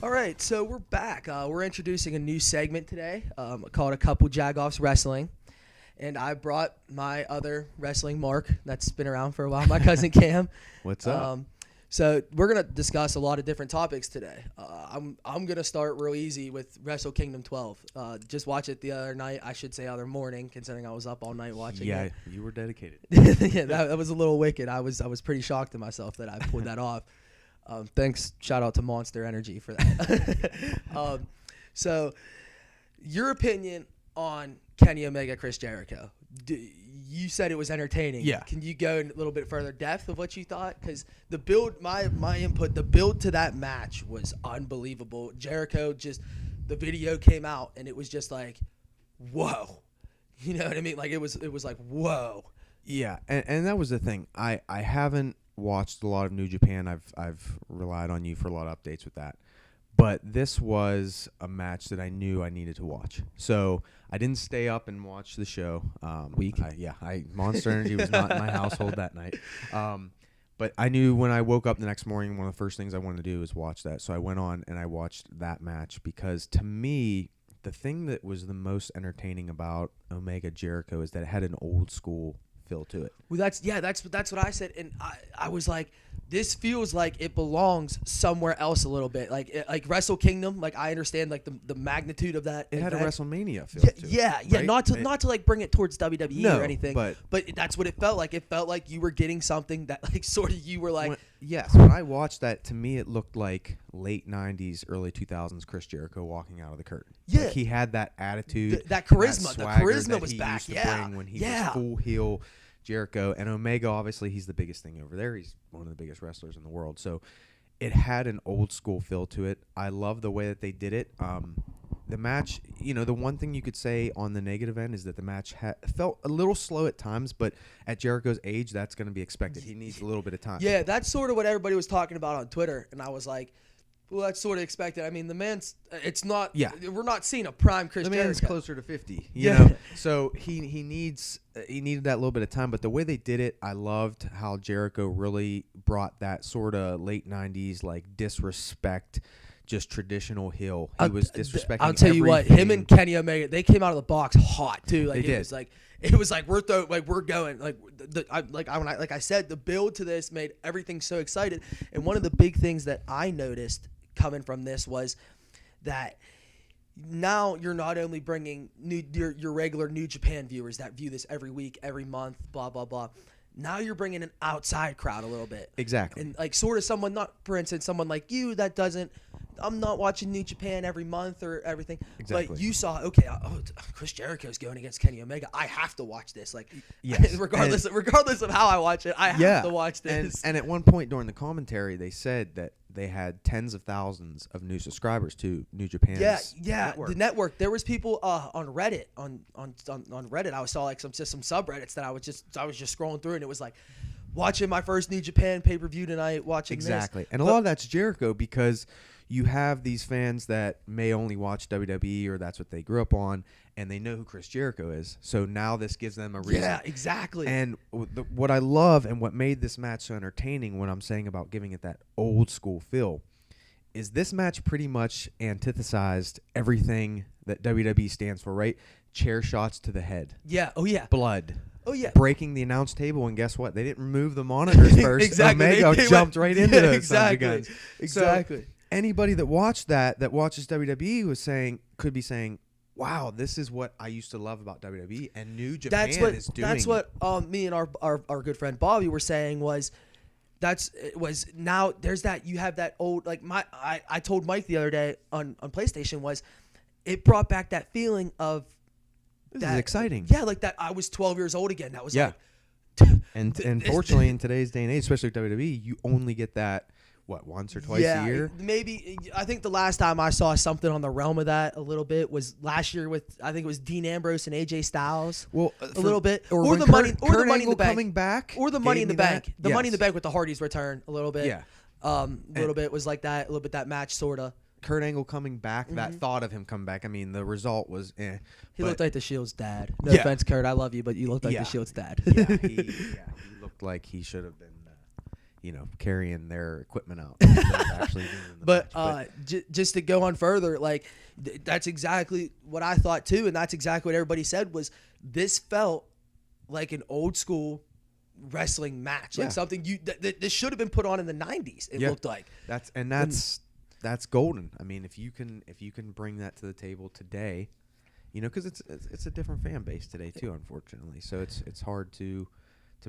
All right, so we're back. We're introducing a new segment today called A Couple Jagoffs Wrestling. And I brought my other wrestling Mark that's been around for a while, my cousin Cam. What's up? So we're going to discuss a lot of different topics today. I'm going to start real easy with Wrestle Kingdom 12. Just watch it the other night, I should say other morning, considering I was up all night watching it. Yeah, you were dedicated. Yeah, that was a little wicked. I was pretty shocked at myself that I pulled that off. Thanks, shout out to Monster Energy for that. So, your opinion on Kenny Omega, Chris Jericho? You said it was entertaining. Yeah. Can you go in a little bit further depth of what you thought? Because the build, my input, the build to that match was unbelievable. Jericho the video came out and it was just like, whoa. You know what I mean? Like it was like, whoa. Yeah, and that was the thing. I haven't watched a lot of New Japan. I've relied on you for a lot of updates with that. But this was a match that I knew I needed to watch. So I didn't stay up and watch the show. Monster Energy was not in my household that night. But I knew when I woke up the next morning, one of the first things I wanted to do was watch that. So I went on and I watched that match because to me, the thing that was the most entertaining about Omega Jericho is that it had an old school feel to it. Well, that's what I said, and I was like, this feels like it belongs somewhere else a little bit, like Wrestle Kingdom. Like I understand like the magnitude of that. It event. had a WrestleMania feel to it. Yeah. Right? Not to like bring it towards WWE or anything, but that's what it felt like. It felt like you were getting something that like sort of you were like. When I watched that, to me it looked like late '90s, early 2000s Chris Jericho walking out of the curtain. Yeah, like he had that attitude, that charisma. That the charisma was he back. Used to bring when he was full heel. Jericho and Omega, obviously he's the biggest thing over there. He's one of the biggest wrestlers in the world. So it had an old school feel to it. I love the way that they did it. The match, the one thing you could say on the negative end is that the match felt a little slow at times, but at Jericho's age, that's going to be expected. He needs a little bit of time. Yeah, that's sort of what everybody was talking about on Twitter, and I was like, well, that's sort of expected. I mean, the man's, it's not, we're not seeing a prime Chris Jericho. The man's closer to 50, you know? So he needed that little bit of time, but the way they did it, I loved how Jericho really brought that sort of late 90s, like, disrespect, just traditional heel. He was disrespecting I'll tell you what, him and Kenny Omega, they came out of the box hot, too. Like, they did. It was like we're going like I said, the build to this made everything so excited. And one of the big things that I noticed coming from this was that now you're not only bringing your regular New Japan viewers that view this every week, every month, blah blah blah. Now you're bringing an outside crowd a little bit. Exactly. And like sort of someone, not for instance, someone like you that doesn't. I'm not watching New Japan every month or everything. Exactly. But you saw, okay, Chris Jericho's going against Kenny Omega. I have to watch this. Like, yes. regardless of how I watch it, I have to watch this. And at one point during the commentary, they said that they had tens of thousands of new subscribers to New Japan's network. The network. There was people on Reddit on Reddit. I saw like some subreddits that I was just scrolling through, and it was like watching my first New Japan pay-per-view tonight. Watching exactly, this. And a lot of that's Jericho because you have these fans that may only watch WWE or that's what they grew up on, and they know who Chris Jericho is. So now this gives them a reason. Yeah, exactly. And what I love and what made this match so entertaining, when I'm saying about giving it that old school feel, is this match pretty much antithesized everything that WWE stands for, right? Chair shots to the head. Yeah. Oh, yeah. Blood. Oh, yeah. Breaking the announce table, and guess what? They didn't remove the monitors first. Exactly. Omega jumped right into those sons of guns. Exactly. So anybody that watched that watches WWE could be saying, wow, this is what I used to love about WWE, and New Japan is doing. That's what me and our good friend Bobby were saying was now there's that, you have that old, like I told Mike the other day on PlayStation was it brought back that feeling of this is exciting. Yeah, like that I was 12 years old again. That was like and fortunately in today's day and age, especially with WWE, you only get that once or twice a year? Maybe. I think the last time I saw something on the realm of that a little bit was last year with, I think it was Dean Ambrose and AJ Styles. Well, a little bit, or the money in the bank coming back, or the Money in the Bank, Money in the Bank with the Hardys return a little bit. Yeah, a little bit was like that. A little bit that match sorta. Kurt Angle coming back, that thought of him coming back. I mean, the result was He looked like the Shield's dad. No offense, Kurt, I love you, but you looked like the Shield's dad. He looked like he should have been. carrying their equipment out. Instead of actually doing the But match. just to go on further, like that's exactly what I thought too, and that's exactly what everybody said was this felt like an old school wrestling match, like something this should have been put on in the 90s. It looked like that's golden. I mean, if you can bring that to the table today, because it's a different fan base today too, unfortunately. So it's hard to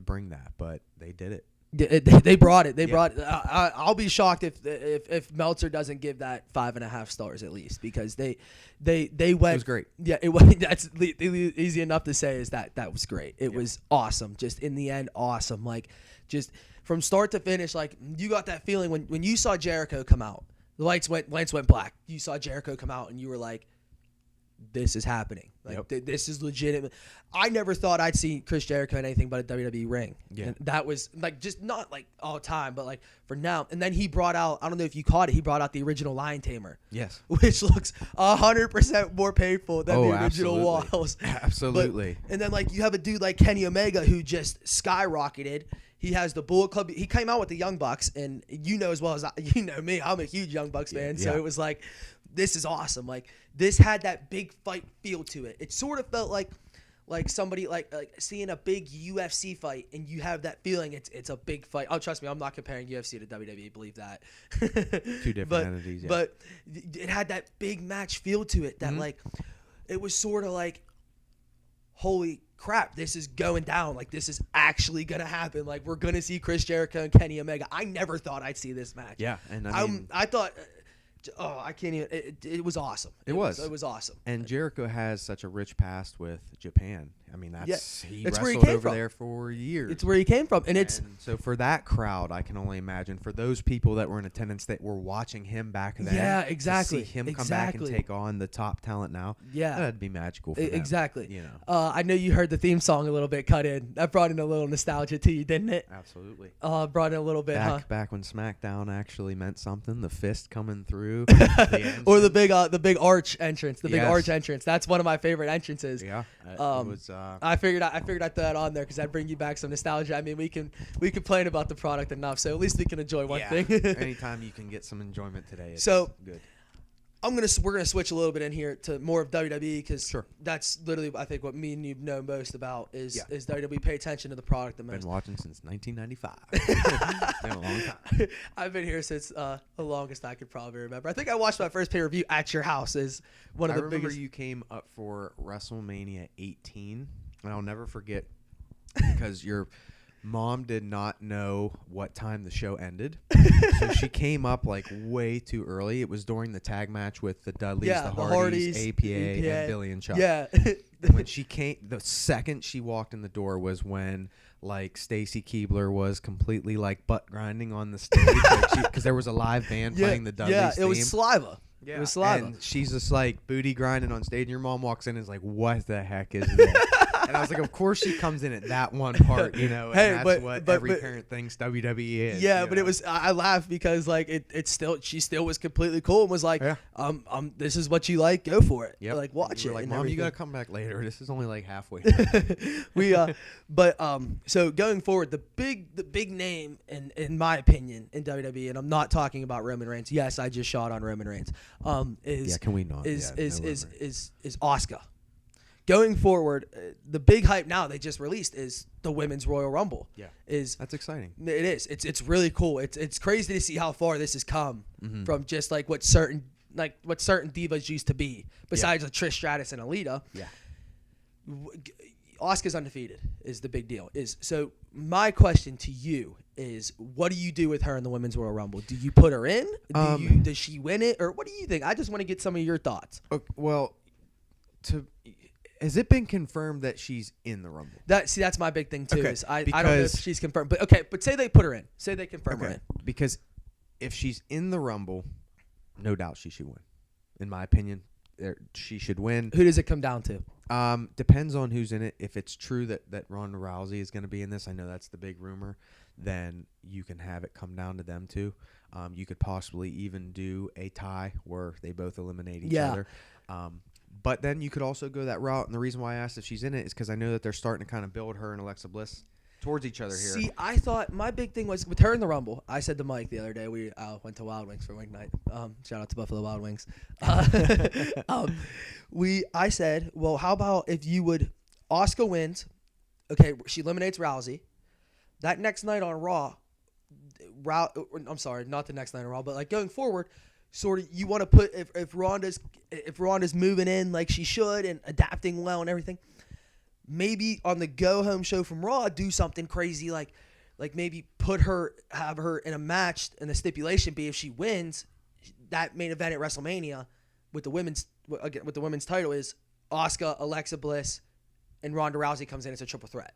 bring that, but they did it. They brought it. They brought it. I'll be shocked if Meltzer doesn't give that 5.5 stars at least, because they went. It was great. Yeah, it was. That's easy enough to say. Is that was great. It was awesome. Just in the end, awesome. Like just from start to finish. Like you got that feeling when you saw Jericho come out. The lights went black. You saw Jericho come out, and you were like, this is happening. Like this is legitimate. I never thought I'd see Chris Jericho in anything but a WWE ring. Yeah. And that was like just not like all the time, but like for now. And then he brought out, I don't know if you caught it, he brought out the original Lion Tamer. Yes. Which looks 100% more painful than the original Walls. Absolutely. And then like you have a dude like Kenny Omega who just skyrocketed. He has the Bullet Club. He came out with the Young Bucks, and as well as me, I'm a huge Young Bucks fan. So it was like, this is awesome. Like this had that big fight feel to it. It sort of felt like somebody like seeing a big UFC fight, and you have that feeling it's a big fight. Oh, trust me, I'm not comparing UFC to WWE. Believe that. Two different entities. Yeah. But it had that big match feel to it. That like it was sort of like, holy crap, this is going down. Like this is actually gonna happen. Like we're gonna see Chris Jericho and Kenny Omega. I never thought I'd see this match. Yeah, and I thought. Oh, I can't even. It was awesome. It was awesome. And Jericho has such a rich past with Japan. I mean, he it's wrestled where he came over from. There for years. It's where he came from, and so for that crowd, I can only imagine for those people that were in attendance that were watching him back then. Yeah, exactly. To see him come back and take on the top talent now. Yeah, that'd be magical. For them, exactly. I know you heard the theme song a little bit cut in. That brought in a little nostalgia to you, didn't it? Absolutely. Brought in a little bit. Back when SmackDown actually meant something, the fist coming through, or the big arch entrance. The big arch entrance. That's one of my favorite entrances. Yeah. It was. I figured I'd throw that on there because that'd bring you back some nostalgia. I mean, we complain about the product enough, so at least we can enjoy one thing. Anytime you can get some enjoyment today, it's good. We're gonna switch a little bit in here to more of WWE because that's literally I think what me and you know most about is WWE. Pay attention to the product the most. Been watching since 1995. Been a long time. I've been here since the longest I could probably remember. I think I watched my first pay-per-view at your house. Is one of the biggest. I remember you came up for WrestleMania 18, and I'll never forget because your mom did not know what time the show ended, so she came up like way too early. It was during the tag match with the Dudleys, the Hardys, APA, and Billy and Chuck. Yeah. And when she came, the second she walked in the door was when like Stacy Keibler was completely like butt grinding on the stage because there was a live band playing the Dudleys theme. Yeah, it was Saliva. Yeah. It was Saliva. And she's just like booty grinding on stage, and your mom walks in and is like, "What the heck is this?" And I was like, of course she comes in at that one part, and that's what every parent thinks WWE is. Yeah, but it was I laughed because like she still was completely cool and was like, this is what you like, go for it. Yep. Like watch it. Like, Mom, you gotta come back later. This is only like halfway. So going forward, the big name in my opinion in WWE, and I'm not talking about Roman Reigns. Yes, I just shot on Roman Reigns. Can we not? Is Asuka. Going forward, the big hype now they just released is the Women's Royal Rumble. Yeah, that's exciting. It is. It's really cool. It's crazy to see how far this has come from just like what certain divas used to be. Besides like Trish Stratus and Alita. Yeah. Asuka's undefeated is the big deal. So my question to you is, what do you do with her in the Women's Royal Rumble? Do you put her in? Does she win it, or what do you think? I just want to get some of your thoughts. Okay, well, has it been confirmed that she's in the Rumble? That's my big thing too. Okay, is I don't know if she's confirmed, but say they put her in. Say they confirm her in. Because if she's in the Rumble, no doubt she should win. In my opinion, she should win. Who does it come down to? Depends on who's in it. If it's true that Ronda Rousey is going to be in this, I know that's the big rumor, then you can have it come down to them too. You could possibly even do a tie where they both eliminate each other. But then you could also go that route. And the reason why I asked if she's in it is because I know that they're starting to kind of build her and Alexa Bliss towards each other here. See, I thought my big thing was with her in the Rumble. I said to Mike the other day, we went to Wild Wings for wing night. Shout out to Buffalo Wild Wings. I said, well, how about if you would, Asuka wins, okay, she eliminates Rousey. That next night on Raw, I'm sorry, not the next night on Raw, but like going forward, sort of you want to put if Ronda's moving in like she should and adapting well and everything. Maybe on the go-home show from Raw, do something crazy like maybe have her in a match, and the stipulation be if she wins that main event at WrestleMania with the women's title is Asuka, Alexa Bliss, and Ronda Rousey comes in as a triple threat.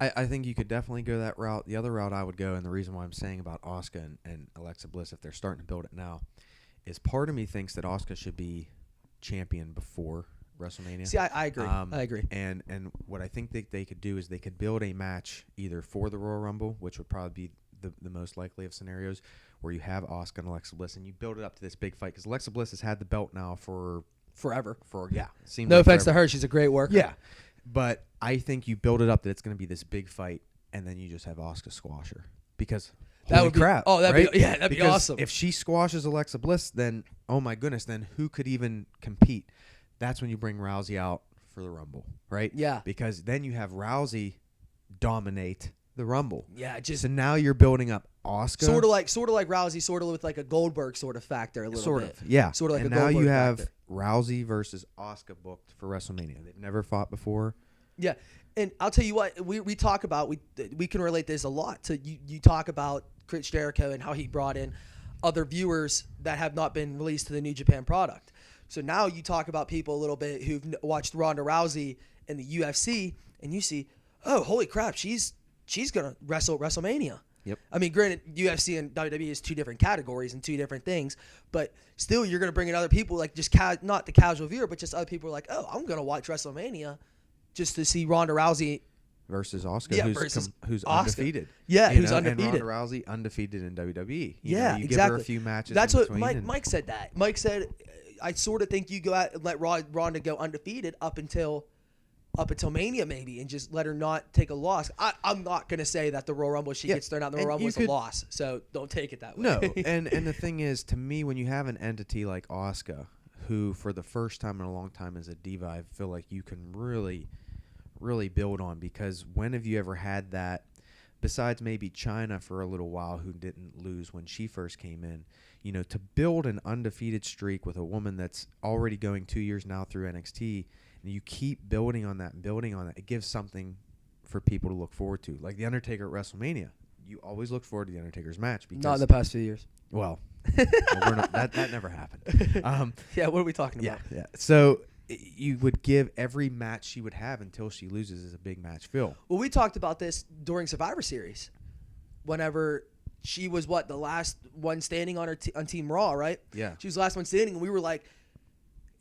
I think you could definitely go that route. The other route I would go, and the reason why I'm saying about Asuka and Alexa Bliss, if they're starting to build it now, is part of me thinks that Asuka should be champion before WrestleMania. See, I agree. I agree. And what I think they could do is they could build a match either for the Royal Rumble, which would probably be the most likely of scenarios, where you have Asuka and Alexa Bliss, and you build it up to this big fight. Because Alexa Bliss has had the belt now for forever. No offense to her, she's a great worker. Yeah, but I think you build it up that it's going to be this big fight, and then you just have Asuka squash her. Because that'd be awesome. If she squashes Alexa Bliss, then oh my goodness, then who could even compete? That's when you bring Rousey out for the Rumble, right? Yeah. Because then you have Rousey dominate the Rumble. Yeah, so now you're building up Asuka. Sort of like Rousey, sort of with like a Goldberg sort of factor a little bit. Yeah. Sort of like and a now Goldberg you have factor. Rousey versus Asuka booked for WrestleMania. They've never fought before. Yeah. And I'll tell you what, we talk about, we can relate this a lot to you talk about Chris Jericho and how he brought in other viewers that have not been released to the New Japan product. So now you talk about people a little bit who've watched Ronda Rousey in the UFC, and you see, oh, holy crap, she's going to wrestle at WrestleMania. Yep. I mean, granted, UFC and WWE is two different categories and two different things, but still you're going to bring in other people, like just not the casual viewer, but just other people are like, oh, I'm going to watch WrestleMania just to see Ronda Rousey versus Asuka, who's undefeated. Yeah, who's And undefeated. Ronda Rousey undefeated in WWE. You exactly. Give her a few matches. That's what between Mike said. That Mike said, I sort of think you go out and let Ronda go undefeated up until Mania maybe, and just let her not take a loss. I'm not gonna say that the Royal Rumble she gets thrown out in the Royal Rumble was a loss, so don't take it that way. No, and the thing is, to me, when you have an entity like Asuka, who for the first time in a long time is a diva, I feel like you can really build on, because when have you ever had that, besides maybe China for a little while, who didn't lose when she first came in, to build an undefeated streak with a woman that's already going 2 years now through NXT, and you keep building on that, it gives something for people to look forward to. Like The Undertaker at WrestleMania. You always look forward to The Undertaker's match. Because, not in the past few years. Well, that never happened. Yeah, what are we talking about? Yeah. So you would give every match she would have until she loses as a big match feel. Well, we talked about this during Survivor Series, whenever she was the last one standing on on Team Raw, right? Yeah. She was the last one standing, and we were like,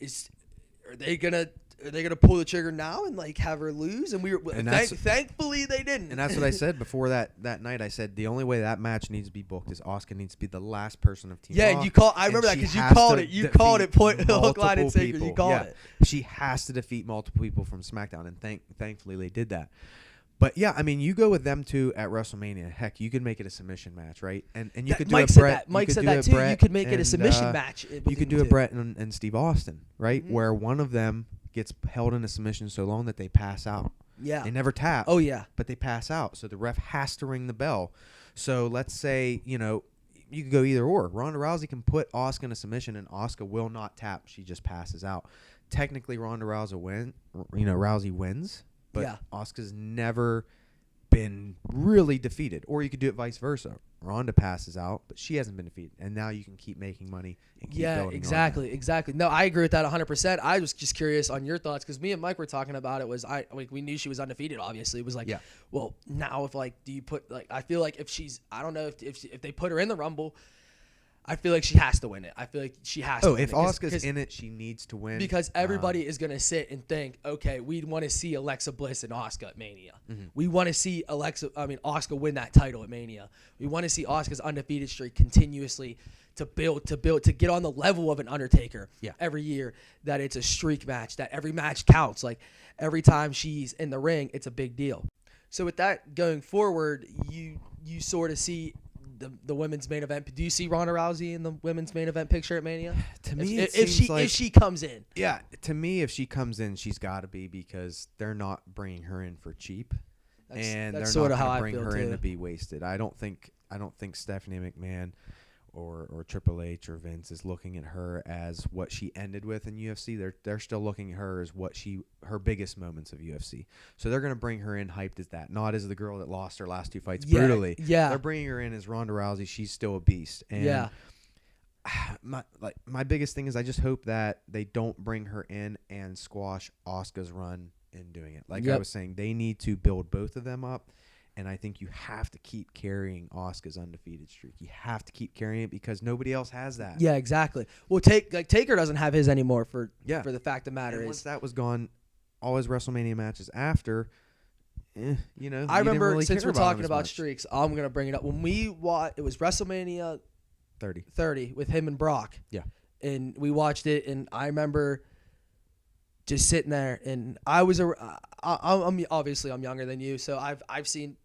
are they gonna pull the trigger now and like have her lose? And thankfully they didn't. And that's what I said before that night. I said the only way that match needs to be booked is Asuka needs to be the last person of Team Raw. Yeah, I remember that because you called it. You called it point hook, line, and sinker. You called it. She has to defeat multiple people from SmackDown, and thankfully they did that. But yeah, I mean, you go with them two at WrestleMania. Heck, you could make it a submission match, right? And you could do Mike a Brett. Mike said that too. You could make it a submission match. You could do a Brett and Steve Austin, right? Mm-hmm. Where one of them gets held in a submission so long that they pass out. Yeah. They never tap. Oh, yeah. But they pass out. So the ref has to ring the bell. So let's say, you could go either or. Ronda Rousey can put Asuka in a submission, and Asuka will not tap. She just passes out. Technically, Ronda Rousey wins. But Asuka's never been really defeated. Or you could do it vice versa. Ronda passes out, but she hasn't been defeated. And now you can keep making money and keep building exactly. No, I agree with that 100%. I was just curious on your thoughts, because me and Mike were talking about it. We knew she was undefeated, obviously. It was like, well, now if do you put, I feel like if she's, I don't know, if they put her in the Rumble, I feel like she has to win it. I feel like she has to win it. If Asuka's in it, she needs to win. Because everybody is going to sit and think, okay, we want to see Alexa Bliss and Asuka at Mania. Mm-hmm. We want to see Asuka win that title at Mania. We want to see Asuka's undefeated streak continuously to get on the level of an Undertaker every year, that it's a streak match, that every match counts. Like every time she's in the ring, it's a big deal. So with that going forward, you sort of see the women's main event. Do you see Ronda Rousey in the women's main event picture at Mania? To me, if she comes in, yeah. To me, if she comes in, she's got to be, because they're not bringing her in for cheap, and that's they're sort not of how going I to bring feel her in too. to be wasted. I don't think Stephanie McMahon or Triple H or Vince is looking at her as what she ended with in UFC. They're still looking at her as her biggest moments of UFC. So they're going to bring her in hyped as that, not as the girl that lost her last 2 fights brutally. Yeah. They're bringing her in as Ronda Rousey. She's still a beast. And yeah. my biggest thing is I just hope that they don't bring her in and squash Asuka's run in doing it. Like I was saying, they need to build both of them up. And I think you have to keep carrying Asuka's undefeated streak. You have to keep carrying it because nobody else has that. Yeah, exactly. Well, Taker doesn't have his anymore for the fact of the matter and is once that was gone, all his WrestleMania matches after, you know. I remember really since we're care talking him as about much. streaks, I'm gonna bring it up. When we watched, it was WrestleMania 30 with him and Brock. Yeah. And we watched it, and I remember just sitting there, and I'm obviously I'm younger than you, so I've seen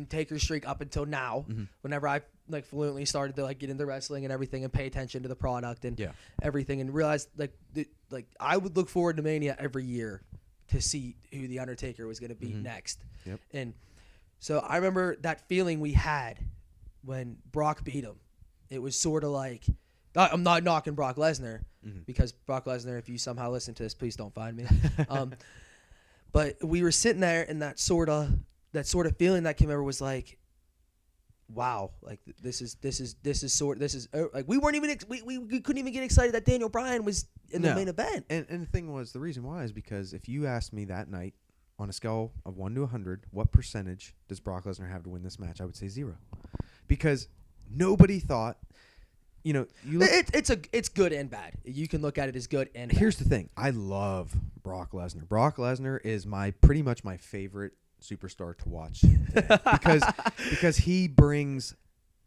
Taker's streak up until now. Mm-hmm. Whenever I fluently started to get into wrestling and everything and pay attention to the product and everything, and realized I would look forward to Mania every year to see who the Undertaker was going to beat next. Yep. And so I remember that feeling we had when Brock beat him. It was sort of like, I'm not knocking Brock Lesnar because Brock Lesnar, if you somehow listen to this, please don't find me. But we were sitting there, and that sort of feeling that came over was like, wow, like this is like we weren't even we couldn't even get excited that Daniel Bryan was in the main event. And the thing was, the reason why is because if you asked me that night on a scale of 1 to 100, what percentage does Brock Lesnar have to win this match? I would say 0, because nobody thought. You know, it's good and bad. You can look at it as good and bad. Here's the thing. I love Brock Lesnar. Brock Lesnar is pretty much my favorite superstar to watch today because he brings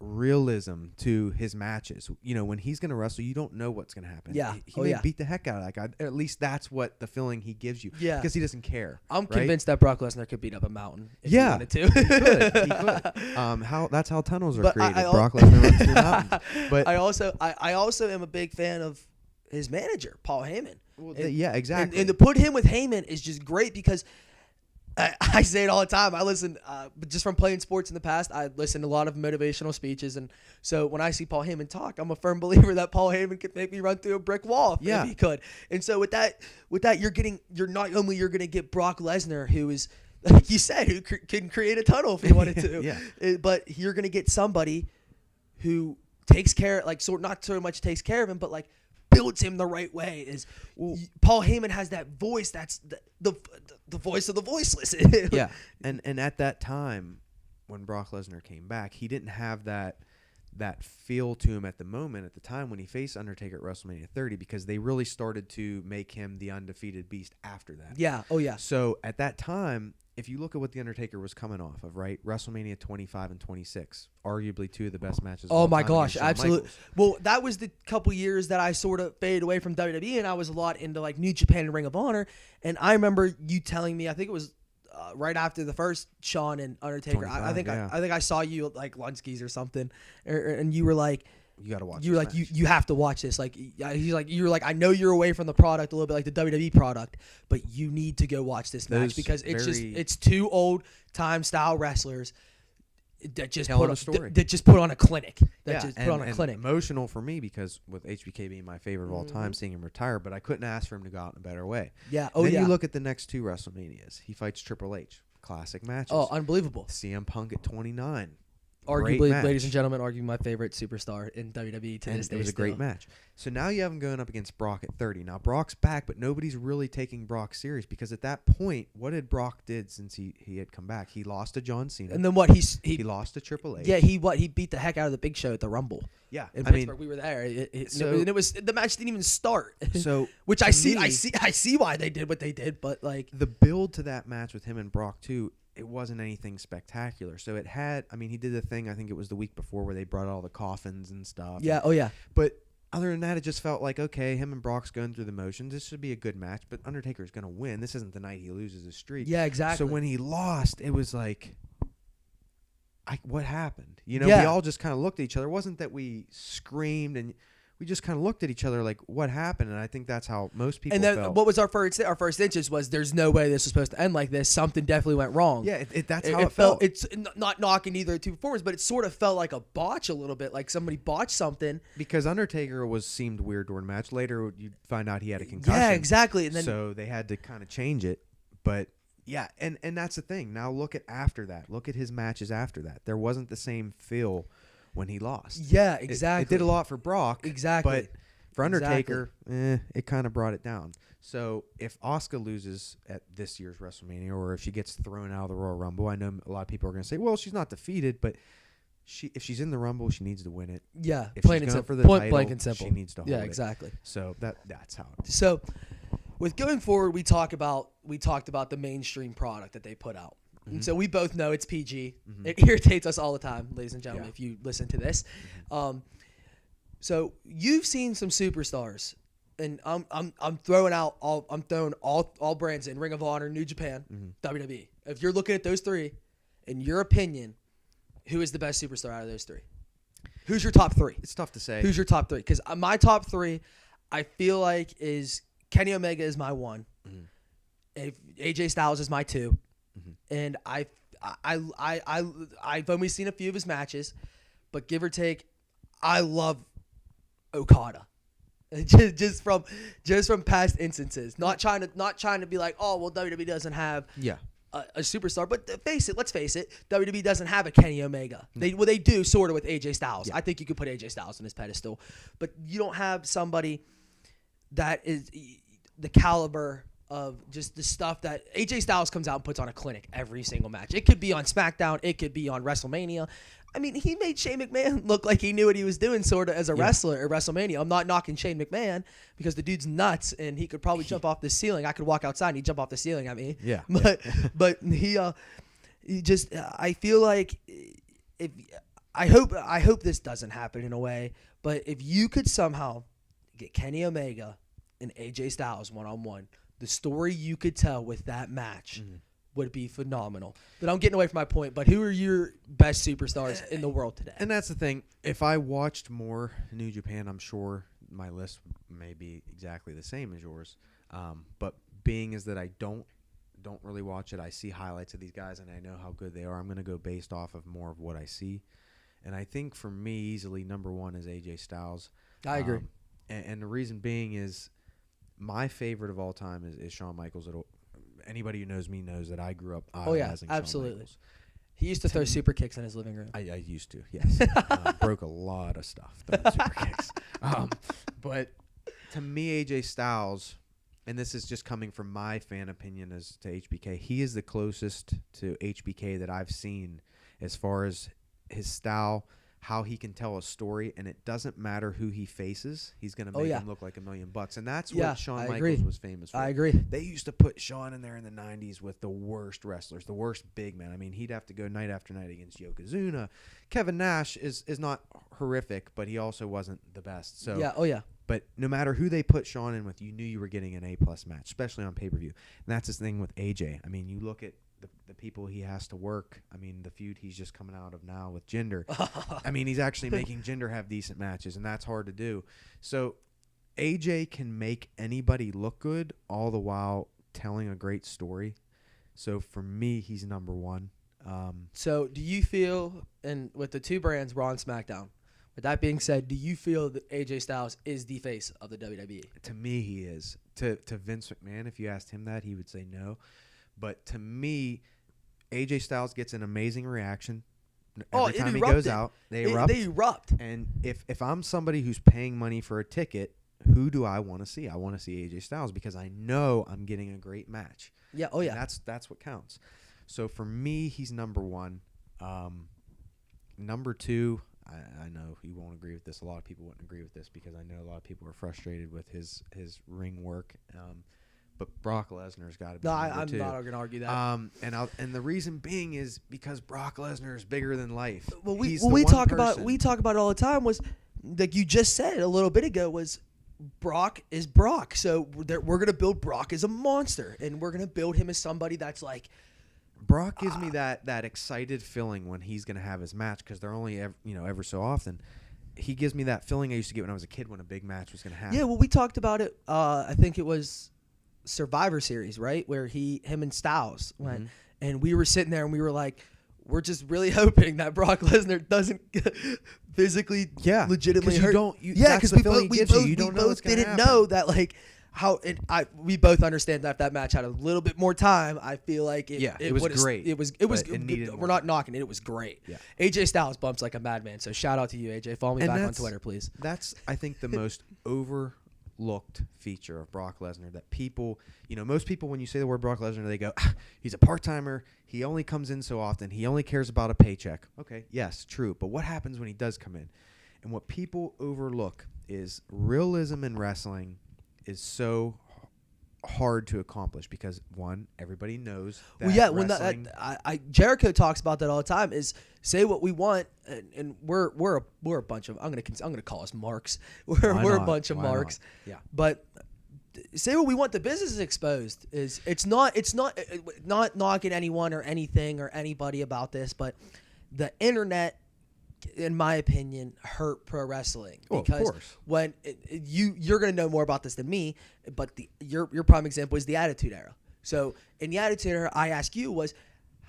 realism to his matches. You know, when he's going to wrestle, you don't know what's going to happen. Yeah. He may beat the heck out of that guy. At least that's what the feeling he gives you. Yeah. Because he doesn't care. I'm convinced that Brock Lesnar could beat up a mountain if he wanted to. He could. That's how tunnels are created. Brock Lesnar runs through mountains. But I also am a big fan of his manager, Paul Heyman. Well, yeah, exactly. And to put him with Heyman is just great because I say it all the time. I listen, just from playing sports in the past, I listen to a lot of motivational speeches. And so when I see Paul Heyman talk, I'm a firm believer that Paul Heyman could make me run through a brick wall if he could. And so with that, you're not only you're going to get Brock Lesnar, who is, like you said, who can create a tunnel if he wanted to. But you're going to get somebody who takes care, not so much takes care of him, but builds him the right way. Paul Heyman has that voice that's the voice of the voiceless. Yeah. And at that time when Brock Lesnar came back, he didn't have that feel to him at the time when he faced Undertaker at WrestleMania 30, because they really started to make him the undefeated beast after that. Yeah. Oh yeah. So at that time, if you look at what the Undertaker was coming off of, right? WrestleMania 25 and 26, arguably 2 of the best matches. Oh my gosh, against Shawn absolutely. Michaels. Well, that was the couple years that I sort of faded away from WWE, and I was a lot into New Japan and Ring of Honor. And I remember you telling me, I think it was right after the first Shawn and Undertaker. I think I saw you at Lunsky's or something, and you were like, you got to watch. You were like, you have to watch this. He's like, you're like, I know you're away from the product a little bit, like the WWE product, but you need to go watch this match because it's 2 old time style wrestlers that just put on a clinic. Emotional for me because with HBK being my favorite of all time, seeing him retire, but I couldn't ask for him to go out in a better way. Yeah. Then you look at the next 2 WrestleManias. He fights Triple H. Classic matches. Oh, unbelievable. CM Punk at 29. Arguably, ladies and gentlemen, my favorite superstar in WWE to this day. It was a great match. So now you have him going up against Brock at 30. Now Brock's back, but nobody's really taking Brock serious because at that point, what had Brock did since he had come back? He lost to John Cena. And then what? He lost to Triple H. Yeah, he beat the heck out of the Big Show at the Rumble. Yeah, in Pittsburgh, we were there. And it was the match didn't even start. So which I see why they did what they did, but the build to that match with him and Brock too. It wasn't anything spectacular. So it had, he did the thing, I think it was the week before, where they brought all the coffins and stuff. Yeah, oh yeah. But other than that, it just felt like, okay, him and Brock's going through the motions. This should be a good match, but Undertaker's going to win. This isn't the night he loses his streak. Yeah, exactly. So when he lost, it was like, what happened? You know, Yeah. we all just kind of looked at each other. It wasn't that we screamed, and we just kind of looked at each other like, what happened? And I think that's how most people And then felt. what was our first instance was there's no way this was supposed to end like this. Something definitely went wrong. Yeah, that's how it felt. It's not knocking either of the two performers, but it sort of felt like a botch a little bit, like somebody botched something. Because Undertaker seemed weird during the match. Later, you'd find out he had a concussion. Yeah, exactly. And then so they had to kind of change it. But yeah, and that's the thing. Now look at after that. Look at his matches after that. There wasn't the same feel when he lost. Yeah, exactly. It did a lot for Brock. Exactly. But for Undertaker, it kind of brought it down. So if Asuka loses at this year's WrestleMania, or if she gets thrown out of the Royal Rumble, I know a lot of people are going to say, well, she's not defeated, but if she's in the Rumble, she needs to win it. Yeah, if plain she's and going simple. for the Point title, blank and simple. she needs to hold Yeah, it. exactly. So that's how it is. So with going forward, we talked about the mainstream product that they put out. Mm-hmm. And so we both know it's PG. Mm-hmm. It irritates us all the time, ladies and gentlemen, Yeah. if you listen to this. Mm-hmm. So you've seen some superstars, and I'm throwing all brands in: Ring of Honor, New Japan, WWE. If you're looking at those three, in your opinion, who is the best superstar out of those three? Who's your top three? It's tough to say. Who's your top three? Because my top three, I feel like is Kenny Omega is my one, if AJ Styles is my two, and I've only seen a few of his matches, but give or take, I love Okada. just from past instances. Not trying to be like, oh well, WWE doesn't have a superstar, but let's face it, WWE doesn't have a Kenny Omega. They do sort of with AJ Styles. Yeah. I think you could put AJ Styles on his pedestal, but you don't have somebody that is the caliber of just the stuff that AJ Styles comes out and puts on a clinic every single match. It could be on SmackDown, it could be on WrestleMania. I mean, he made Shane McMahon look like he knew what he was doing sort of as a wrestler at WrestleMania. I'm not knocking Shane McMahon because the dude's nuts and he could probably jump off the ceiling. I could walk outside and he'd jump off the ceiling at me. Yeah. But he just I feel like I hope this doesn't happen in a way, but if you could somehow get Kenny Omega and AJ Styles one-on-one, the story you could tell with that match would be phenomenal. But I'm getting away from my point, but who are your best superstars in the world today? And that's the thing. If I watched more New Japan, I'm sure my list may be exactly the same as yours. But being is that I don't really watch it, I see highlights of these guys and I know how good they are. I'm going to go based off of more of what I see. And I think for me, easily number one is AJ Styles. I agree. And the reason being is my favorite of all time is Shawn Michaels. Anybody who knows me knows that I grew up idolizing Shawn Michaels. He used to throw super kicks in his living room. I used to, yes. Broke a lot of stuff throwing super kicks. But to me, AJ Styles, and this is just coming from my fan opinion as to HBK, he is the closest to HBK that I've seen as far as his style, how he can tell a story, and it doesn't matter who he faces. He's going to make him look like $1 million. And that's what Shawn Michaels was famous for. I agree. They used to put Shawn in there in the 90s with the worst wrestlers, the worst big men. I mean, he'd have to go night after night against Yokozuna. Kevin Nash is not horrific, but he also wasn't the best. So But no matter who they put Shawn in with, you knew you were getting an A-plus match, especially on pay-per-view. And that's his thing with AJ. I mean, you look at the people he has to work. I mean, the feud he's just coming out of now with Jinder. I mean, he's actually making Jinder have decent matches, and that's hard to do. So AJ can make anybody look good, all the while telling a great story. So for me, he's number one. So do you feel, and with the two brands, Raw and SmackDown, with that being said, do you feel that AJ Styles is the face of the WWE? To me, he is. To Vince McMahon, if you asked him that, he would say no. But to me, AJ Styles gets an amazing reaction every time he goes out. They erupt. And if I'm somebody who's paying money for a ticket, who do I want to see? I want to see AJ Styles because I know I'm getting a great match. Yeah. Oh yeah. And that's what counts. So for me, he's number one. Number two, I know you won't agree with this. A lot of people wouldn't agree with this because I know a lot of people are frustrated with his ring work. But Brock Lesnar's got to be number two. I'm not going to argue that. And the reason being is because Brock Lesnar is bigger than life. Well, we talk about it all the time. Was like you just said a little bit ago, was Brock is Brock. So we're gonna build Brock as a monster, and we're gonna build him as somebody that's like. Brock gives me that excited feeling when he's gonna have his match, because they're only ever so often. He gives me that feeling I used to get when I was a kid when a big match was gonna happen. Yeah, well, we talked about it. I think it was Survivor Series, right, where him and Styles went, and we were sitting there and we were like, we're just really hoping that Brock Lesnar doesn't physically, legitimately hurt. Because we both didn't know that, like, how we both understand that if that match had a little bit more time, I feel like it was great. It was. We're not knocking it. It was great. Yeah. AJ Styles bumps like a madman. So shout out to you, AJ. Follow me back on Twitter, please. That's, I think, the most overlooked feature of Brock Lesnar that people, most people, when you say the word Brock Lesnar, they go, he's a part-timer. He only comes in so often. He only cares about a paycheck. Okay, yes, true. But what happens when he does come in? And what people overlook is realism in wrestling is so hard to accomplish because, one, everybody knows that wrestling... Jericho talks about that all the time, is say what we want, and we're a bunch of, I'm gonna call us marks. We're a bunch of marks. Yeah. But say what we want, the business is exposed. It's not knocking anyone or anything or anybody about this, but the internet, in my opinion, hurt pro wrestling because when you're going to know more about this than me, but your prime example is the Attitude Era. So in the Attitude Era, I ask you was,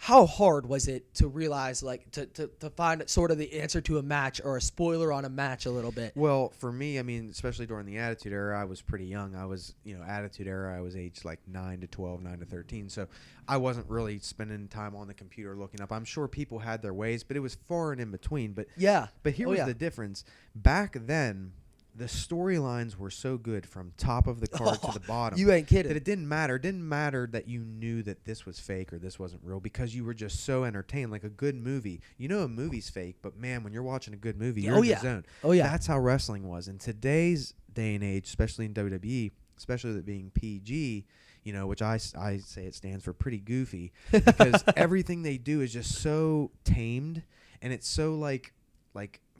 how hard was it to realize, like, to find sort of the answer to a match or a spoiler on a match a little bit? Well, for me, I mean, especially during the Attitude Era, I was pretty young. I was, Attitude Era, I was aged like 9 to 12, 9 to 13. So I wasn't really spending time on the computer looking up. I'm sure people had their ways, but it was far and in between. But here was the difference. Back then, the storylines were so good from top of the card to the bottom. You ain't kidding. That it didn't matter. It didn't matter that you knew that this was fake or this wasn't real, because you were just so entertained. Like a good movie. You know a movie's fake, but man, when you're watching a good movie, you're in the zone. Oh, yeah. That's how wrestling was. In today's day and age, especially in WWE, especially with it being PG, which I say it stands for pretty goofy, because everything they do is just so tamed, and it's so like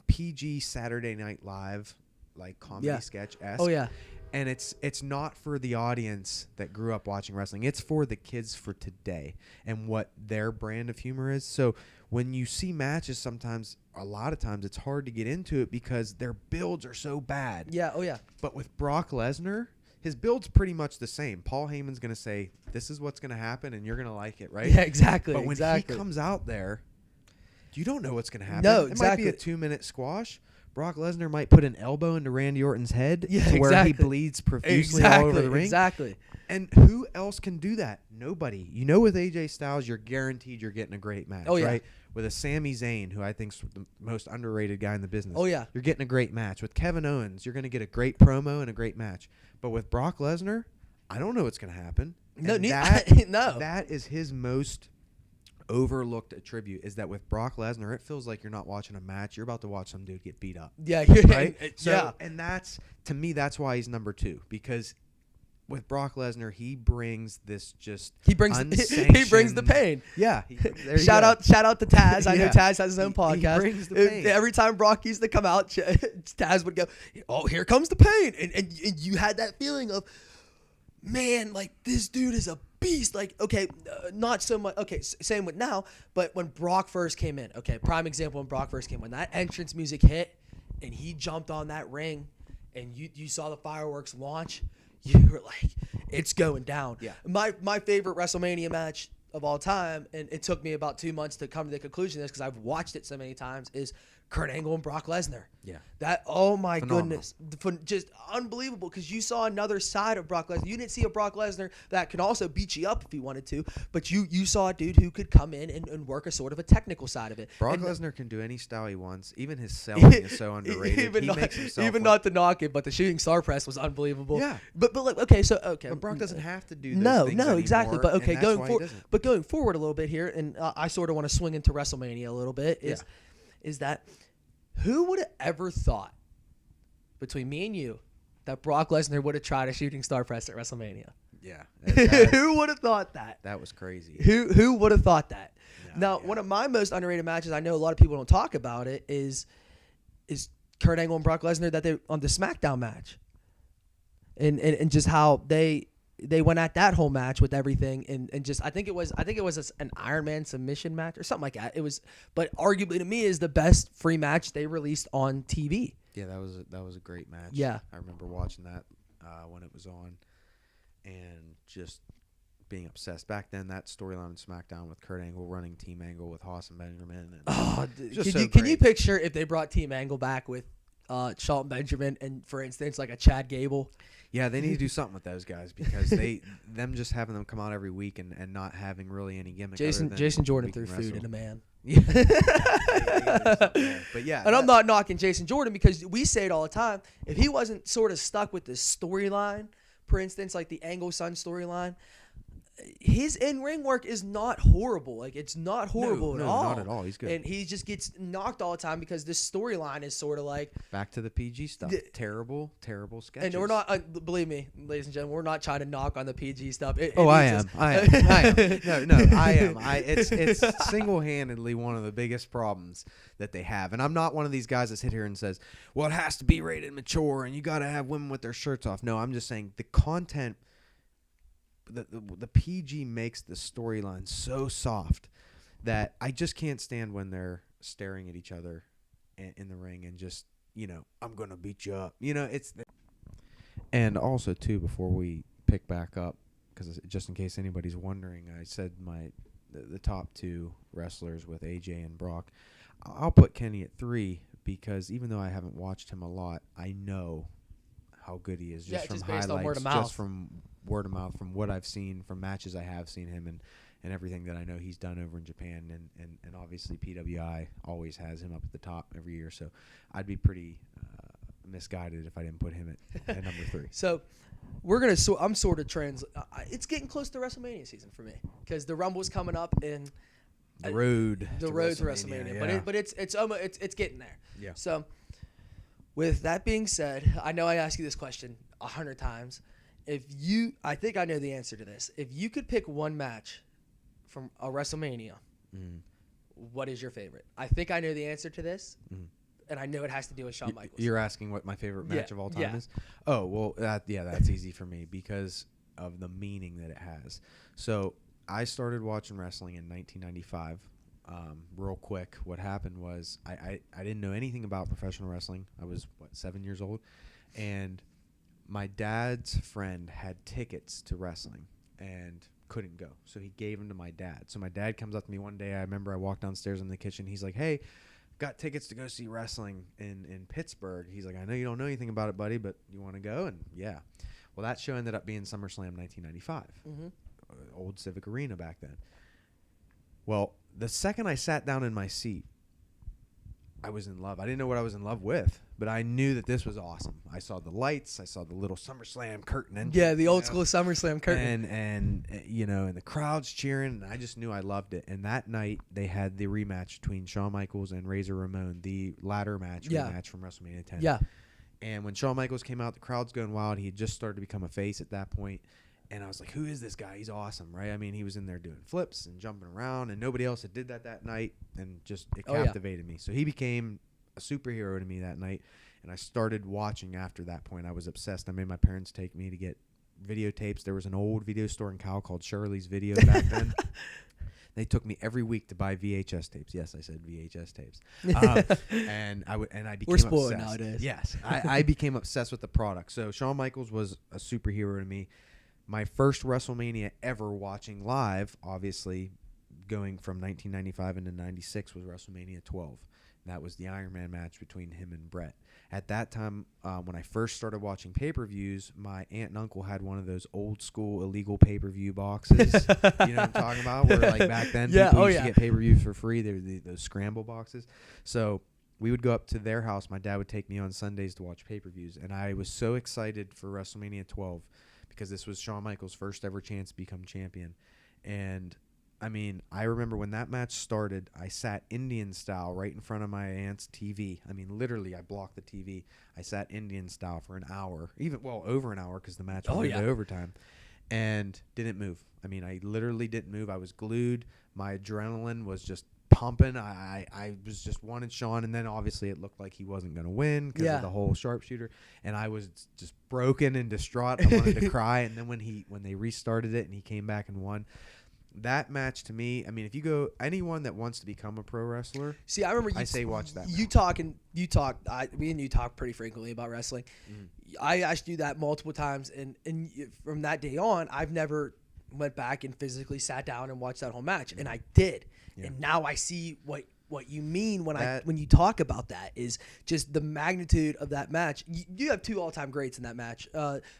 PG Saturday Night Live, like comedy sketch-esque. Oh, yeah. And it's not for the audience that grew up watching wrestling. It's for the kids for today and what their brand of humor is. So when you see matches, a lot of times, it's hard to get into it because their builds are so bad. Yeah, oh, yeah. But with Brock Lesnar, his build's pretty much the same. Paul Heyman's going to say, this is what's going to happen, and you're going to like it, right? Yeah, exactly. But when he comes out there, you don't know what's going to happen. No, exactly. It might be a 2-minute squash. Brock Lesnar might put an elbow into Randy Orton's head where he bleeds profusely all over the ring. Exactly. And who else can do that? Nobody. With AJ Styles, you're guaranteed you're getting a great match, right? With a Sami Zayn, who I think is the most underrated guy in the business. Oh, yeah. You're getting a great match. With Kevin Owens, you're going to get a great promo and a great match. But with Brock Lesnar, I don't know what's going to happen. No, that is his most overlooked attribute, is that with Brock Lesnar, it feels like you're not watching a match. You're about to watch some dude get beat up. Yeah. Right? And to me, that's why he's number 2, because with Brock Lesnar, he brings this he brings the pain. Yeah. Shout out to Taz. I know Taz has his own podcast. He brings the pain. Every time Brock used to come out, Taz would go, "Oh, here comes the pain," and you had that feeling of, man, like, this dude is a beast. Like, okay, not so much. Okay, same with now, but when Brock first came in, okay, prime example when Brock first came, when that entrance music hit and he jumped on that ring and you saw the fireworks launch, you were like, it's going down. Yeah. My favorite WrestleMania match of all time, and it took me about 2 months to come to the conclusion of this because I've watched it so many times, is Kurt Angle and Brock Lesnar. Yeah. That, oh my goodness. Just unbelievable, because you saw another side of Brock Lesnar. You didn't see a Brock Lesnar that can also beat you up if he wanted to, but you saw a dude who could come in and work a sort of a technical side of it. Brock Lesnar can do any style he wants. Even his selling is so underrated. Not to knock it, but the shooting star press was unbelievable. Yeah. But like, okay. But Brock doesn't have to do those things anymore, exactly. But okay, going forward a little bit here, and I sort of want to swing into WrestleMania a little bit, is that who would have ever thought, between me and you, that Brock Lesnar would have tried a shooting star press at WrestleMania? Yeah. Who would have thought that? That was crazy. Who would have thought that? One of my most underrated matches, I know a lot of people don't talk about it, is Kurt Angle and Brock Lesnar that they on the SmackDown match, and just how they went at that whole match with everything, and just I think it was an Iron Man submission match or something like that. It was, but arguably to me is the best free match they released on TV. Yeah, that was a great match. Yeah, I remember watching that when it was on, and just being obsessed. Back then, that storyline on SmackDown with Kurt Angle running Team Angle with Haas and Benjamin. And can you picture if they brought Team Angle back with Shelton Benjamin and, for instance, like a Chad Gable? Yeah, they need to do something with those guys because them just having them come out every week and not having really any gimmick. Jason Jordan threw food in a man. Yeah. But yeah, and I'm not knocking Jason Jordan because we say it all the time. If he wasn't sort of stuck with this storyline, for instance, like the Angle Son storyline, his in-ring work is not horrible. Like, it's not horrible at all. Not at all. He's good. And he just gets knocked all the time because this storyline is sort of like back to the PG stuff. Terrible sketches. And we're not, believe me, ladies and gentlemen, we're not trying to knock on the PG stuff. I am. No, I am. It's single-handedly one of the biggest problems that they have. And I'm not one of these guys that sit here and says, well, it has to be rated mature and you got to have women with their shirts off. No, I'm just saying the content. The PG makes the storyline so soft that I just can't stand when they're staring at each other in the ring and just, I'm going to beat you up. And also, too, before we pick back up, because just in case anybody's wondering, I said the top two wrestlers with AJ and Brock. I'll put Kenny at 3 because even though I haven't watched him a lot, I know how good he is just from based highlights, on word of mouth. just from word of mouth, from what I've seen, from matches I have seen him and everything that I know he's done over in Japan, and obviously PWI always has him up at the top every year, so I'd be pretty misguided if I didn't put him at number 3. So I'm sort of it's getting close to WrestleMania season for me because the Rumble's coming up in the road to WrestleMania, yeah. but it's getting there. Yeah. So with that being said, I know I asked you this question 100 times. I think I know the answer to this. If you could pick one match from a WrestleMania, what is your favorite? I think I know the answer to this, and I know it has to do with Shawn Michaels. You're asking what my favorite match of all time is? Oh, well, that's easy for me because of the meaning that it has. So I started watching wrestling in 1995. Real quick, what happened was I didn't know anything about professional wrestling. I was, 7 years old, and my dad's friend had tickets to wrestling and couldn't go, so he gave them to my dad. So my dad comes up to me one day. I remember I walked downstairs in the kitchen. He's like, "Hey, got tickets to go see wrestling in Pittsburgh." He's like, "I know you don't know anything about it, buddy, but you want to go?" And yeah, well, that show ended up being SummerSlam 1995, old Civic Arena back then. Well, the second I sat down in my seat, I was in love. I didn't know what I was in love with, but I knew that this was awesome. I saw the lights. I saw the little SummerSlam curtain entrance. Yeah, the old school SummerSlam curtain. And the crowd's cheering, and I just knew I loved it. And that night, they had the rematch between Shawn Michaels and Razor Ramon, the ladder match rematch from WrestleMania 10. Yeah. And when Shawn Michaels came out, the crowd's going wild. He had just started to become a face at that point. And I was like, who is this guy? He's awesome, right? I mean, he was in there doing flips and jumping around, and nobody else had did that night, and just it captivated me. So he became a superhero to me that night, and I started watching after that point. I was obsessed. I made my parents take me to get videotapes. There was an old video store in Cal called Shirley's Video back then. They took me every week to buy VHS tapes. Yes, I said VHS tapes. And I became We're spoiled obsessed. Nowadays. Yes, I became obsessed with the product. So Shawn Michaels was a superhero to me. My first WrestleMania ever watching live, obviously, going from 1995 into 96 was WrestleMania 12. That was the Iron Man match between him and Bret. At that time, when I first started watching pay-per-views, my aunt and uncle had one of those old-school illegal pay-per-view boxes. You know what I'm talking about? Where, like, back then, people used to get pay-per-views for free. They were those scramble boxes. So we would go up to their house. My dad would take me on Sundays to watch pay-per-views. And I was so excited for WrestleMania 12 because this was Shawn Michaels' first ever chance to become champion. And I mean, I remember when that match started, I sat Indian style right in front of my aunt's TV. I mean, literally, I blocked the TV. I sat Indian style for an hour, over an hour because the match went into overtime, and didn't move. I mean, I literally didn't move. I was glued. My adrenaline was just pumping. I was just wanted Sean, and then obviously it looked like he wasn't going to win because of the whole sharpshooter, and I was just broken and distraught. I wanted to cry, and then when they restarted it and he came back and won. That match to me, I mean, if you go anyone that wants to become a pro wrestler, see, I remember I say watch that. Me and you talk pretty frequently about wrestling. Mm-hmm. I asked you that multiple times, and from that day on, I've never went back and physically sat down and watched that whole match, and I did. Yeah. And now I see what you mean when you talk about that is just the magnitude of that match. You have 2 all-time greats in that match.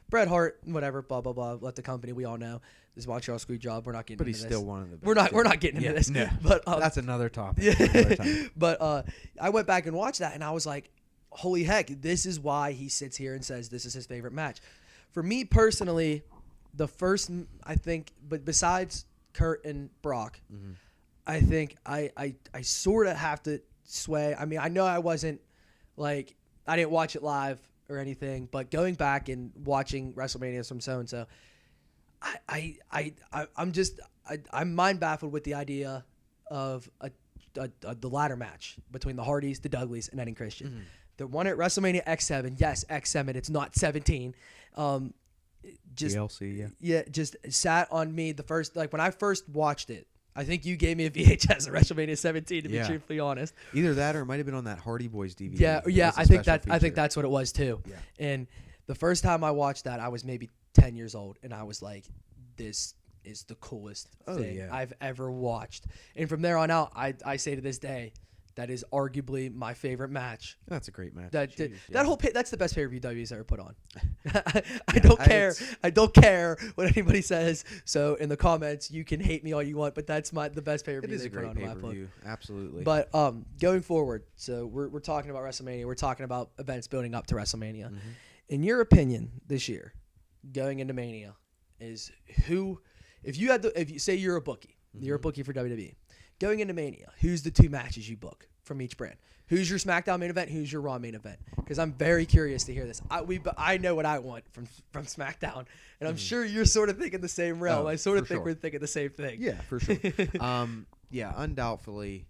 Bret Hart, whatever, blah blah blah, left the company. We all know this Montreal screw job. We're not getting. But into he's this. still one of the best. We're not getting into this. No. But that's another topic. Yeah. Another time. But I went back and watched that, and I was like, holy heck, this is why he sits here and says this is his favorite match. For me personally, the first, I think, but besides Kurt and Brock, mm-hmm. I think I sort of have to sway. I mean, I know I wasn't like, I didn't watch it live or anything, but going back and watching WrestleMania from so-and-so, I'm mind baffled with the idea of the ladder match between the Hardys, the Dudleys, and Ed and Christian. Mm-hmm. The one at WrestleMania X7, yes, X7, it's not 17. Just DLC, yeah. Yeah, just sat on me the first, like when I first watched it, I think you gave me a VHS at WrestleMania 17, to be truthfully honest. Either that or it might have been on that Hardy Boys DVD. Yeah, I think that's what it was too. Yeah. And the first time I watched that, I was maybe 10 years old, and I was like, this is the coolest thing I've ever watched. And from there on out, I say to this day, that is arguably my favorite match. That's a great match. That's the best pay-per-view WWE's ever put on. I don't care. I don't care what anybody says. So in the comments, you can hate me all you want, but that's the best pay-per-view they put on. It is a great pay-per-view. Absolutely. But going forward, so we're talking about WrestleMania. We're talking about events building up to WrestleMania. Mm-hmm. In your opinion, this year, going into Mania, is who? If you say you're a bookie, mm-hmm. you're a bookie for WWE. Going into Mania, who's the 2 matches you book from each brand? Who's your SmackDown main event? Who's your Raw main event? Because I'm very curious to hear this. I know what I want from SmackDown, and I'm sure you're sort of thinking the same realm. I sort of think we're thinking the same thing. Yeah, for sure. Yeah, undoubtedly,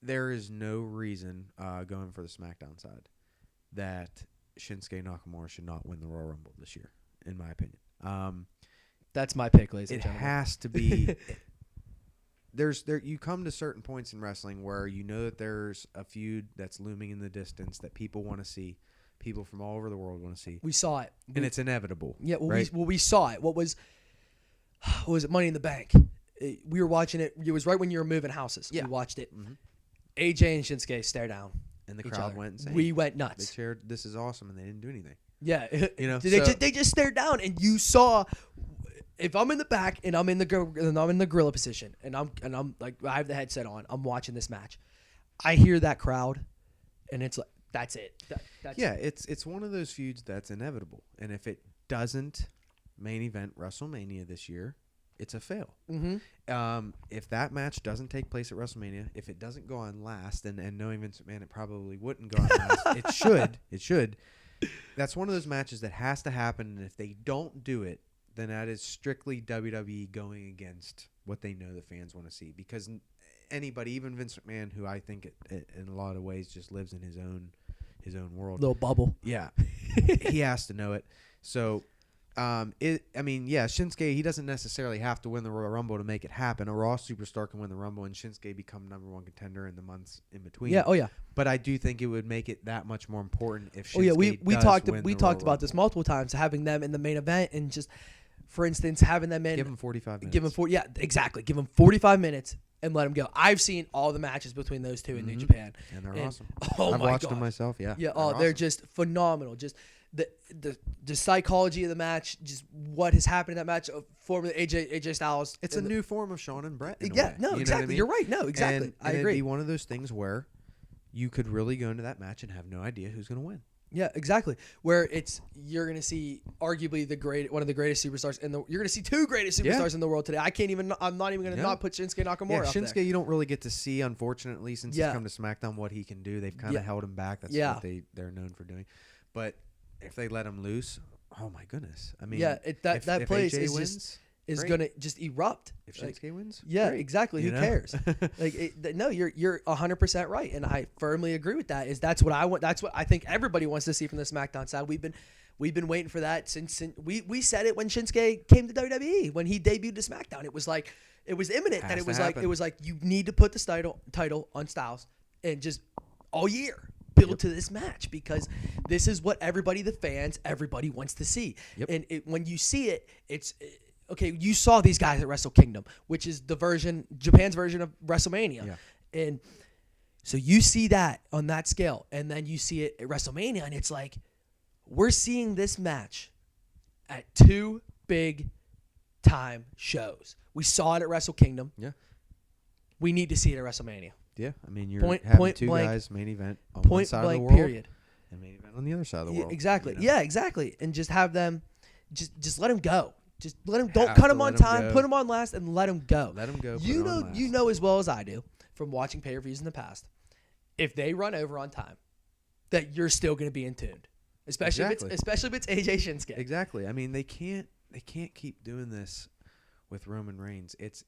there is no reason going for the SmackDown side that Shinsuke Nakamura should not win the Royal Rumble this year, in my opinion. That's my pick, ladies and gentlemen. It has to be. You come to certain points in wrestling where you know that there's a feud that's looming in the distance that people want to see, people from all over the world want to see. We saw it, and it's inevitable. Yeah, right? we saw it. What was it? Money in the Bank. We were watching it. It was right when you were moving houses. Yeah. We watched it. Mm-hmm. AJ and Shinsuke stare down, and the crowd went insane. We went nuts. They cheered, "This is awesome," and they didn't do anything. Yeah, they just stared down, and you saw. If I'm in the back and I'm in the gorilla position and I'm like I have the headset on, I'm watching this match. I hear that crowd, and it's like that's it. It's one of those feuds that's inevitable, and if it doesn't main event WrestleMania this year, it's a fail. Mm-hmm. If that match doesn't take place at WrestleMania, if it doesn't go on last, and knowing Vince McMahon, it probably wouldn't go on last. It should. That's one of those matches that has to happen, and if they don't do it, then that is strictly WWE going against what they know the fans want to see. Because anybody, even Vince McMahon, who I think in a lot of ways just lives in his own world, little bubble. Yeah, he has to know it. So, Shinsuke, he doesn't necessarily have to win the Royal Rumble to make it happen. A Raw superstar can win the Rumble, and Shinsuke become #1 contender in the months in between. Yeah, oh yeah. But I do think it would make it that much more important if Shinsuke we talked about this Rumble. Multiple times, having them in the main event and just. For instance, having them in... Give them 45 minutes. Yeah, exactly. Give them 45 minutes and let them go. I've seen all the matches between those two in New Japan. And they're awesome. Oh, I've watched them myself, yeah. Yeah, they're just phenomenal. Just the psychology of the match, just what has happened in that match, formerly AJ Styles. It's a new form of Shawn and Brett in a way. No, you exactly. Know what I mean? You're right. No, exactly. And I agree. It'd be one of those things where you could really go into that match and have no idea who's going to win. Yeah, exactly. Where you're gonna see arguably one of the greatest superstars you're gonna see 2 greatest superstars in the world today. I'm not even gonna not put Shinsuke Nakamura up Shinsuke, there. you don't really get to see, unfortunately, since he's come to SmackDown, what he can do. They've kind of held him back. That's what they're known for doing. But if they let him loose, oh my goodness! I mean, that place AJ is wins, just is Great. gonna just erupt. If Shinsuke wins, Yeah, great. exactly. Who know? cares? No, you're 100% right, and I firmly agree with that. That's what I want. That's what I think everybody wants to see from the SmackDown side. We've been waiting for that since we said it when Shinsuke came to WWE, when he debuted to SmackDown. It was like it was imminent that it was like you need to put the title on Styles and just all year build to this match, because this is what everybody wants to see. And when you see it, it's okay. You saw these guys at Wrestle Kingdom, which is Japan's version of WrestleMania, and so you see that on that scale, and then you see it at WrestleMania, and it's like we're seeing this match at 2 big time shows. We saw it at Wrestle Kingdom. Yeah. We need to see it at WrestleMania. Yeah, I mean, you're having two guys main event on one side of the world, period, and main event on the other side of the world. Exactly. You know? Yeah, exactly. And just have them, just let them go. Just let them. Don't cut them on time. Put them on last and let them go. Let them go. You know as well as I do from watching pay-per-views in the past. If they run over on time, that you're still going to be in tune, especially if it's AJ Shinsuke. Exactly. I mean, they can't keep doing this with Roman Reigns. It's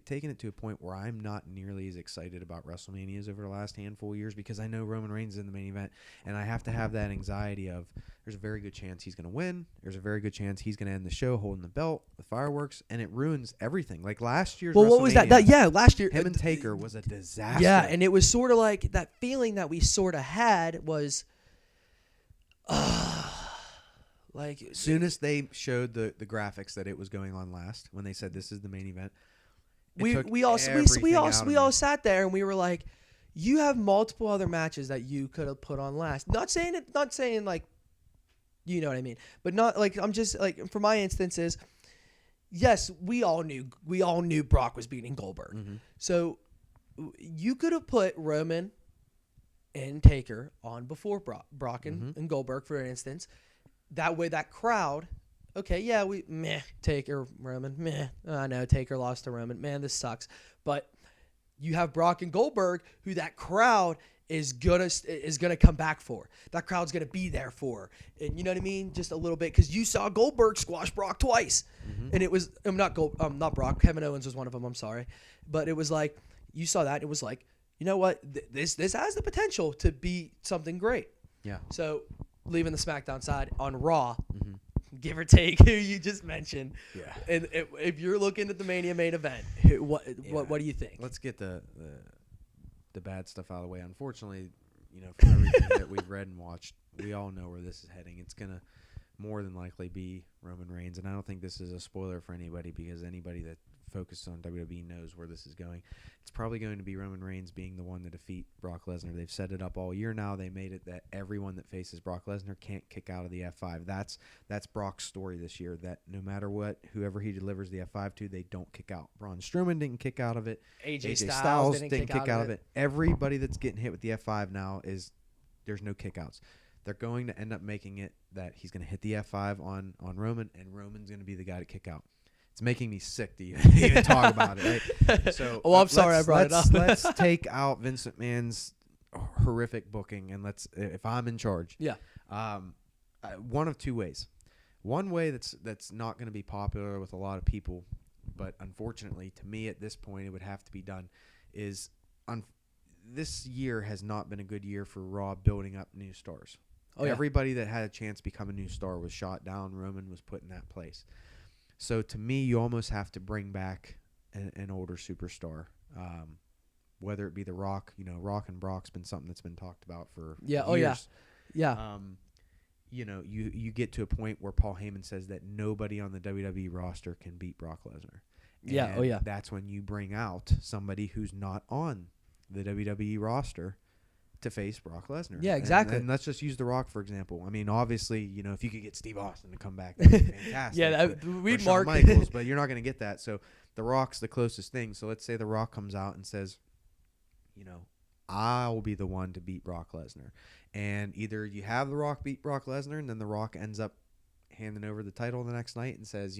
taken it to a point where I'm not nearly as excited about WrestleManias over the last handful of years, because I know Roman Reigns is in the main event, and I have to have that anxiety of there's a very good chance he's going to win. There's a very good chance he's going to end the show holding the belt, the fireworks, and it ruins everything. Like last year's WrestleMania, what was that? Last year him and Taker was a disaster. Yeah, and it was sort of like that feeling that we sort of had was like as soon as they showed the graphics that it was going on last, when they said this is the main event, we all sat there and we were like, you have multiple other matches that you could have put on last. Not saying like, you know what I mean, but not like, I'm just like, for my instances, yes, we all knew Brock was beating Goldberg. Mm-hmm. So you could have put Roman and Taker on before Brock and Goldberg, for instance. That way, that crowd, okay, yeah, Taker, Roman, I know Taker lost to Roman, man, this sucks. But you have Brock and Goldberg, who that crowd is gonna come back for. That crowd's gonna be there for, and you know what I mean, just a little bit, because you saw Goldberg squash Brock twice, and it was not Brock, Kevin Owens was one of them. I'm sorry, but it was like you saw that. It was like, you know what, this has the potential to be something great. Yeah. So, leaving the SmackDown side on Raw, give or take who you just mentioned. Yeah. And if you're looking at the Mania main event, what do you think? Let's get the bad stuff out of the way. Unfortunately, from everything that we've read and watched, we all know where this is heading. It's gonna more than likely be Roman Reigns, and I don't think this is a spoiler for anybody, because anybody that focuses on WWE knows where this is going. It's probably going to be Roman Reigns being the one to defeat Brock Lesnar. They've set it up all year now. They made it that everyone that faces Brock Lesnar can't kick out of the F5. That's Brock's story this year, that no matter what, whoever he delivers the F5 to, they don't kick out. Braun Strowman didn't kick out of it. AJ Styles didn't kick out of it. Everybody that's getting hit with the F5 now there's no kickouts. They're going to end up making it that he's going to hit the F5 on Roman, and Roman's going to be the guy to kick out. It's making me sick to even talk about it. Right? So, I'm sorry I brought it up. Let's take out Vince McMahon's horrific booking, and if I'm in charge, one of two ways. One way that's not going to be popular with a lot of people, but unfortunately to me at this point it would have to be done, is this year has not been a good year for Raw building up new stars. Everybody that had a chance to become a new star was shot down. Roman was put in that place. So to me, you almost have to bring back an older superstar, whether it be The Rock. Rock and Brock's been something that's been talked about for years. You get to a point where Paul Heyman says that nobody on the WWE roster can beat Brock Lesnar. And that's when you bring out somebody who's not on the WWE roster to face Brock Lesnar. Yeah, exactly. And let's just use The Rock, for example. I mean, obviously, if you could get Steve Austin to come back, that would be fantastic. We'd Shawn Michaels, but you're not going to get that. So The Rock's the closest thing. So let's say The Rock comes out and says, I will be the one to beat Brock Lesnar. And either you have The Rock beat Brock Lesnar, and then The Rock ends up handing over the title the next night and says,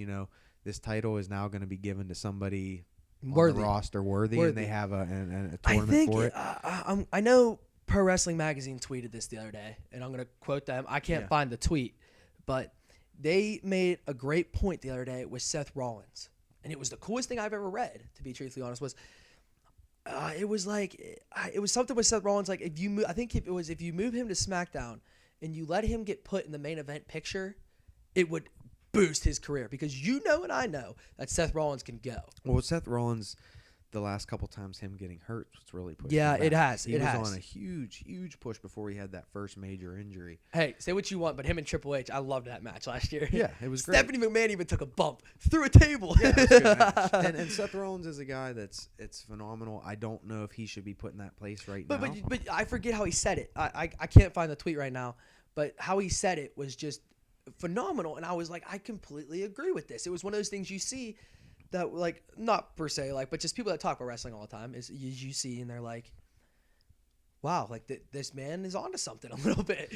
this title is now going to be given to somebody on the roster worthy, and they have a tournament for it. I know Pro Wrestling Magazine tweeted this the other day, and I'm going to quote them. I can't find the tweet, but they made a great point the other day with Seth Rollins, and it was the coolest thing I've ever read. To be truthfully honest, it was something with Seth Rollins like if you move, I think if you move him to SmackDown and you let him get put in the main event picture, it would boost his career because you know and I know that Seth Rollins can go. Well, Seth Rollins, the last couple times him getting hurt was really pushed. Yeah, him back. it has. He was on a huge push before he had that first major injury. Hey, say what you want, but him and Triple H, I loved that match last year. Yeah, it was great. Stephanie McMahon even took a bump through a table. Yeah, it was a good match. And Seth Rollins is a guy it's phenomenal. I don't know if he should be put in that place right now. But I forget how he said it. I can't find the tweet right now, but how he said it was just phenomenal. And I was like, I completely agree with this. It was one of those things you see that, like, not per se, like, but just people that talk about wrestling all the time is you see and they're like, wow, like this man is onto something a little bit.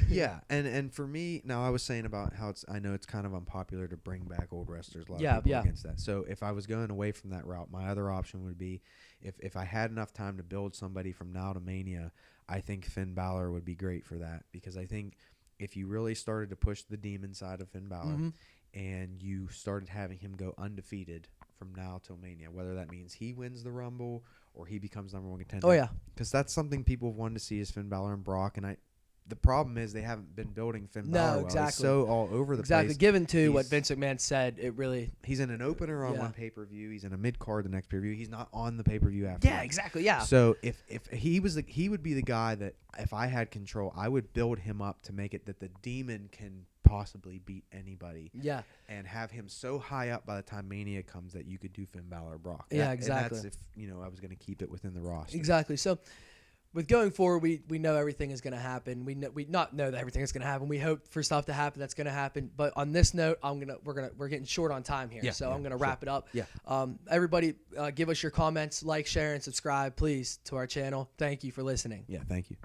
Yeah, and for me, now I was saying about how I know it's kind of unpopular to bring back old wrestlers. A lot of people against that. So if I was going away from that route, my other option would be if I had enough time to build somebody from now to Mania, I think Finn Balor would be great for that because I think if you really started to push the demon side of Finn Balor and you started having him go undefeated from now till Mania, whether that means he wins the Rumble or he becomes number one contender. Oh, yeah. Because that's something people have wanted to see is Finn Balor and Brock. And the problem is they haven't been building Finn Balor well. Exactly. He's so all over the place. Exactly. Given to what Vince McMahon said, it really... He's in an opener on one pay-per-view. He's in a mid-card the next pay-per-view. He's not on the pay-per-view after. Yeah, exactly, yeah. So if he was he would be the guy that if I had control, I would build him up to make it that the demon can possibly beat anybody. Yeah. And have him so high up by the time Mania comes that you could do Finn Balor or Brock. Yeah, exactly. And that's if, I was going to keep it within the roster. Exactly. So with going forward, we know everything is going to happen. We not know that everything is going to happen. We hope for stuff to happen that's going to happen. But on this note, we're getting short on time here, I'm going to wrap it up. Yeah. Everybody, give us your comments, like, share, and subscribe, please, to our channel. Thank you for listening. Yeah, thank you.